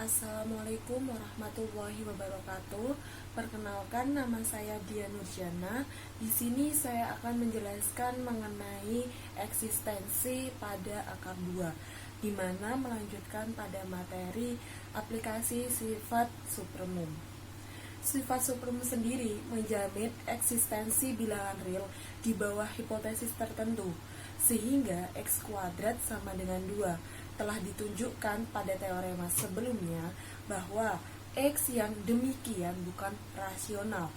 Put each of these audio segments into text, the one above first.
Assalamualaikum warahmatullahi wabarakatuh. Perkenalkan, nama saya Dia Nurjana. Di sini saya akan menjelaskan mengenai eksistensi pada akar 2, di mana melanjutkan pada materi aplikasi sifat supremum. Sifat supremum sendiri menjamin eksistensi bilangan real di bawah hipotesis tertentu, sehingga X kuadrat sama dengan 2 telah ditunjukkan pada teorema sebelumnya bahwa X yang demikian bukan rasional.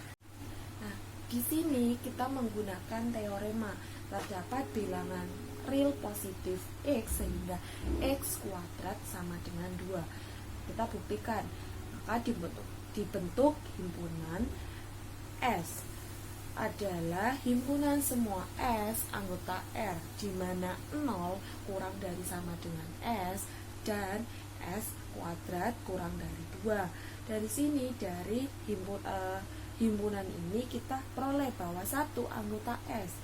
Nah, di sini kita menggunakan teorema terdapat bilangan real positif X sehingga X kuadrat sama dengan 2. Kita buktikan, maka dibentuk himpunan S adalah himpunan semua S anggota R, di mana 0 kurang dari sama dengan S dan S kuadrat kurang dari 2. Dari sini, dari himpunan ini kita peroleh bahwa 1 anggota S.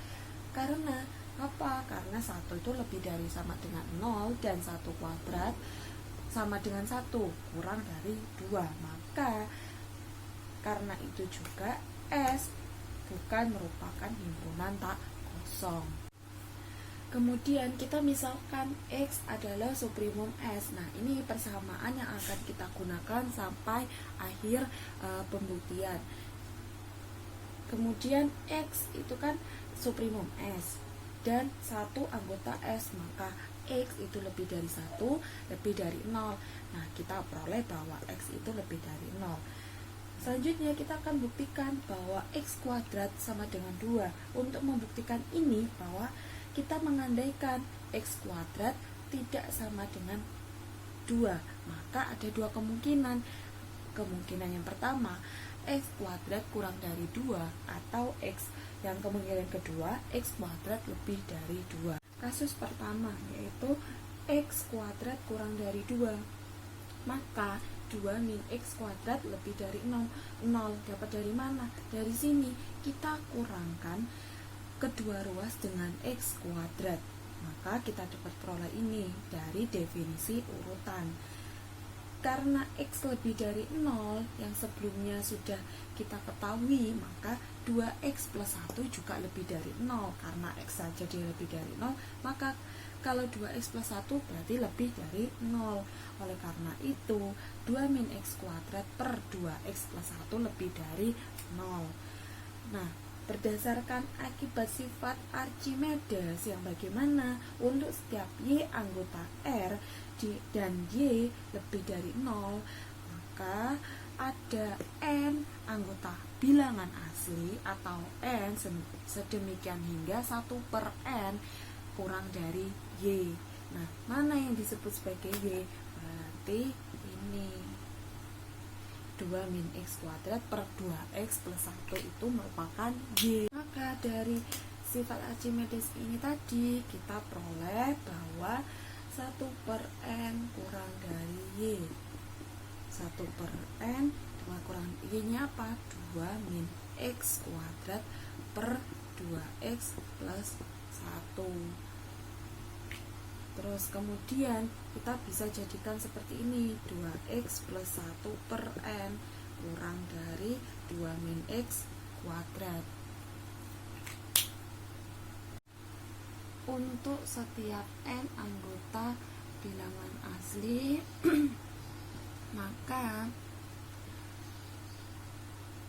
Karena apa? Karena 1 itu lebih dari sama dengan 0 dan 1 kuadrat sama dengan 1 kurang dari 2. Maka karena itu juga S bukan merupakan himpunan tak kosong. Kemudian kita misalkan X adalah suprimum S. Nah, ini persamaan yang akan kita gunakan sampai akhir pembuktian. Kemudian X itu kan suprimum S dan 1 anggota S, maka X itu lebih dari 1, lebih dari 0. Nah, kita peroleh bahwa X itu lebih dari 0. Selanjutnya kita akan buktikan bahwa X kuadrat sama dengan 2. Untuk membuktikan ini, bahwa kita mengandaikan X kuadrat tidak sama dengan 2, maka ada 2 kemungkinan. Kemungkinan yang pertama, X kuadrat kurang dari 2, atau X yang kemungkinan kedua, X kuadrat lebih dari 2. Kasus pertama yaitu X kuadrat kurang dari 2, maka 2 min X kuadrat lebih dari 0. 0 dapat dari mana? Dari sini kita kurangkan kedua ruas dengan X kuadrat, maka kita dapat peroleh ini dari definisi urutan. Karena X lebih dari 0 yang sebelumnya sudah kita ketahui, maka 2X plus 1 juga lebih dari 0. Karena X saja dia lebih dari 0, maka kalau 2X plus 1 berarti lebih dari 0. Oleh karena itu 2 min X kuadrat per 2X plus 1 lebih dari 0. Nah, berdasarkan akibat sifat Archimedes yang bagaimana untuk setiap Y anggota R dan Y lebih dari 0, maka ada N anggota bilangan asli atau N sedemikian hingga 1 per N kurang dari Y. Nah, mana yang disebut sebagai Y? Berarti ini 2 min X kuadrat per 2X plus 1 itu merupakan Y. Maka dari sifat Archimedes ini tadi kita peroleh bahwa 1 per N kurang dari Y. 1 per N 2 kurang Y nya apa? 2 min X kuadrat per 2X plus 1. Terus kemudian kita bisa jadikan seperti ini, 2X plus 1 per N kurang dari 2 min X kuadrat. Untuk setiap N anggota bilangan asli maka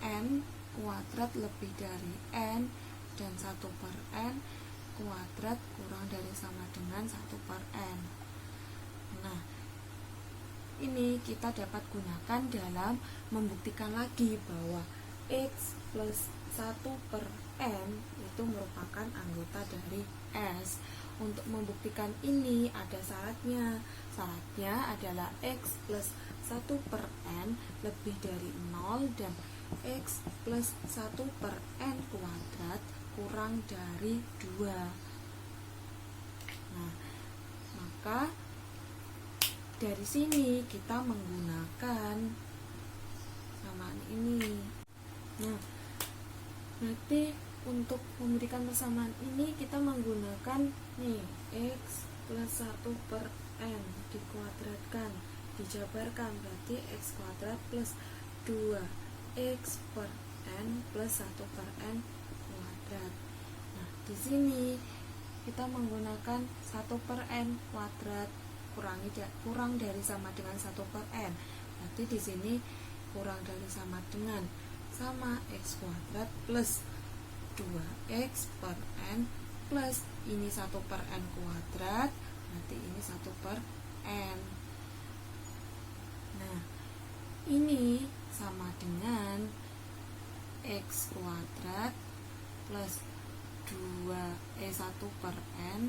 N kuadrat lebih dari N dan 1 per N kuadrat kurang dari sama dengan 1 per N. Nah, ini kita dapat gunakan dalam membuktikan lagi bahwa X plus 1 per N itu merupakan anggota dari S. Untuk membuktikan ini ada syaratnya. Syaratnya adalah X plus 1 per N lebih dari 0 dan X plus 1 per N kuadrat kurang dari 2. Nah, maka dari sini kita menggunakan samaan ini. Nah, berarti untuk memberikan persamaan ini kita menggunakan nih X plus 1 per N dikuadratkan dijabarkan, berarti x kuadrat plus 2x per n plus 1 per n kuadrat. Nah, di sini kita menggunakan 1 per n kuadrat kurang dari sama dengan 1 per n. Berarti di sini kurang dari sama dengan sama x kuadrat plus 2x per n plus ini 1 per n kuadrat, berarti ini 1 per n. Nah, ini sama dengan x kuadrat plus 1 per n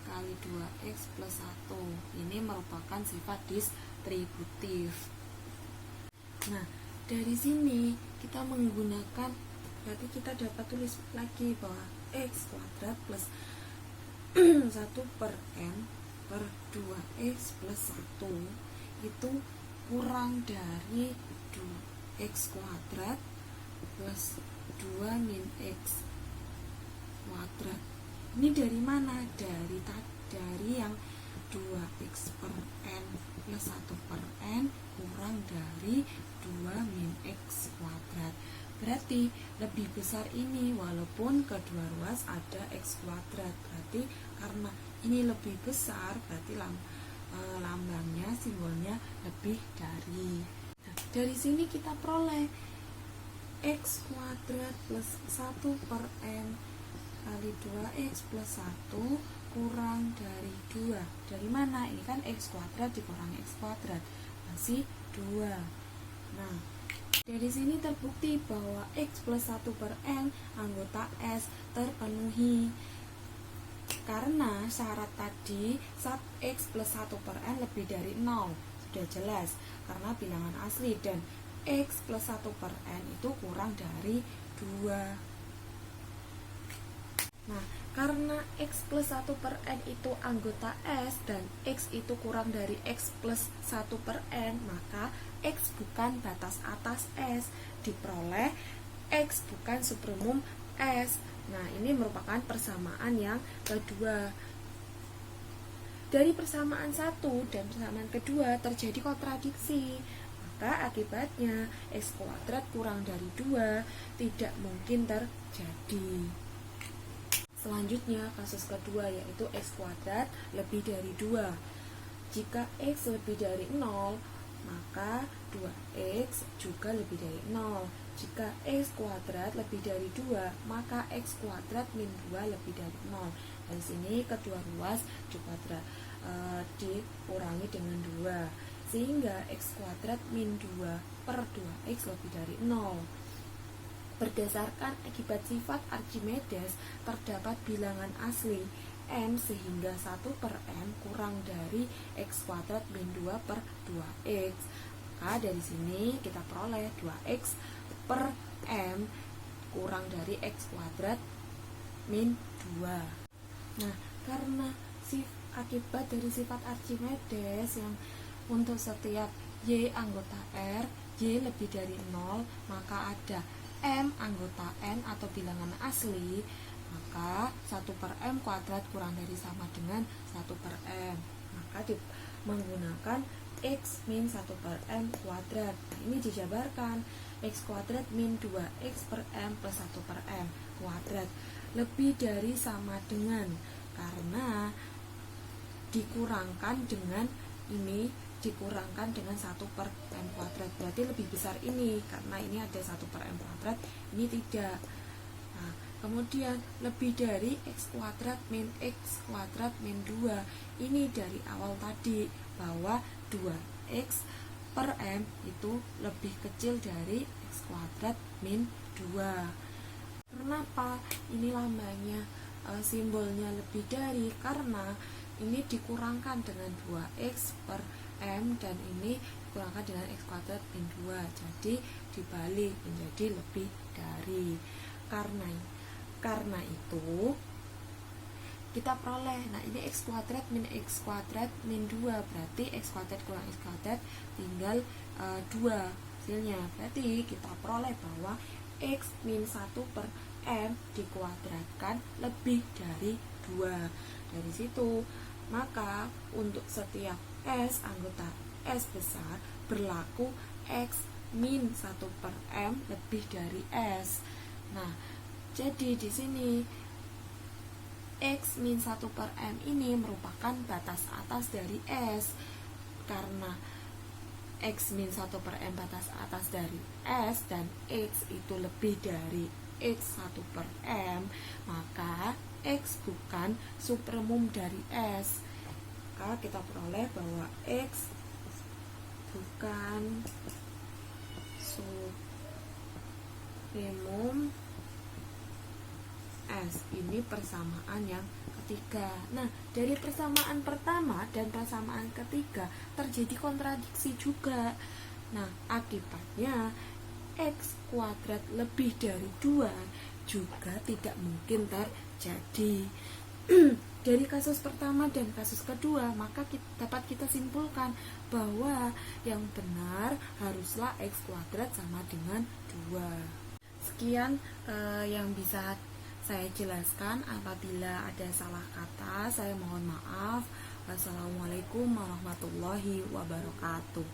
kali 2x plus 1. Ini merupakan sifat distributif. Nah, dari sini kita menggunakan, berarti kita dapat tulis lagi bahwa x kuadrat plus 1 per n per 2x plus 1 itu kurang dari x kuadrat plus 2 min x kuadrat. Ini dari mana? Dari yang 2x per n plus 1 per n kurang dari 2 min x kuadrat. Berarti lebih besar ini, walaupun kedua ruas ada x kuadrat. Berarti karena ini lebih besar, berarti lambangnya, simbolnya lebih dari. Nah, dari sini kita peroleh x kuadrat plus 1 per n kali 2x plus 1 kurang dari 2. Dari mana? Ini kan x kuadrat dikurangi x kuadrat, masih 2. Nah, dari sini terbukti bahwa x plus 1 per n anggota S terpenuhi. Karena syarat tadi saat x plus 1 per n lebih dari 0. Sudah jelas, karena bilangan asli, dan x plus 1 per n itu kurang dari 2. Nah, karena x plus 1 per n itu anggota S dan x itu kurang dari x plus 1 per n, maka x bukan batas atas S, diperoleh x bukan supremum S. Nah, ini merupakan persamaan yang kedua. Dari persamaan satu dan persamaan kedua terjadi kontradiksi, maka akibatnya x kuadrat kurang dari 2 tidak mungkin terjadi. Selanjutnya kasus kedua, yaitu x kuadrat lebih dari 2. Jika x lebih dari 0, maka 2x juga lebih dari 0. Jika x kuadrat lebih dari 2, maka x kuadrat min 2 lebih dari 0. Dari sini kedua ruas dikurangi dengan 2, sehingga x kuadrat min 2 per 2x lebih dari 0. Berdasarkan akibat sifat Archimedes, terdapat bilangan asli m sehingga 1 per m kurang dari x kuadrat min 2 per 2x. Maka dari sini kita peroleh 2x per m kurang dari x kuadrat min 2. Nah, karena akibat dari sifat Archimedes yang untuk setiap y anggota R, y lebih dari 0, maka ada m anggota n atau bilangan asli, maka 1 per m kuadrat kurang dari sama dengan 1 per m. Maka menggunakan x min 1 per m kuadrat. Nah, ini dijabarkan x kuadrat min 2x per m plus 1 per m kuadrat lebih dari sama dengan, karena dikurangkan dengan ini, dikurangkan dengan 1 per m kuadrat, berarti lebih besar ini, karena ini ada 1 per m kuadrat, ini tidak. Nah, kemudian lebih dari x kuadrat min 2, ini dari awal tadi bahwa 2x per m itu lebih kecil dari x kuadrat min 2. Kenapa ini lambangnya simbolnya lebih dari? Karena ini dikurangkan dengan 2x per m dan ini dikurangkan dengan x kuadrat min 2, jadi dibalik menjadi lebih dari. Karena itu kita peroleh, nah ini x kuadrat min 2, berarti x kuadrat kurang x kuadrat tinggal 2 hasilnya. Berarti kita peroleh bahwa x min 1 per m dikuadratkan lebih dari 2. Dari situ, maka untuk setiap S anggota S besar berlaku X min 1/M lebih dari S. Nah, jadi di sini X min 1/M ini merupakan batas atas dari S. Karena X min 1/M batas atas dari S dan X itu lebih dari X 1/M, maka X bukan supremum dari S. Maka kita peroleh bahwa X bukan supremum S. Ini persamaan yang ketiga. Nah, dari persamaan pertama dan persamaan ketiga terjadi kontradiksi juga. Nah, akibatnya X kuadrat lebih dari 2 juga tidak mungkin terjadi. Dari kasus pertama dan kasus kedua, maka dapat kita simpulkan bahwa yang benar haruslah X kuadrat sama dengan 2. Sekian yang bisa saya jelaskan. Apabila ada salah kata, saya mohon maaf. Wassalamualaikum warahmatullahi wabarakatuh.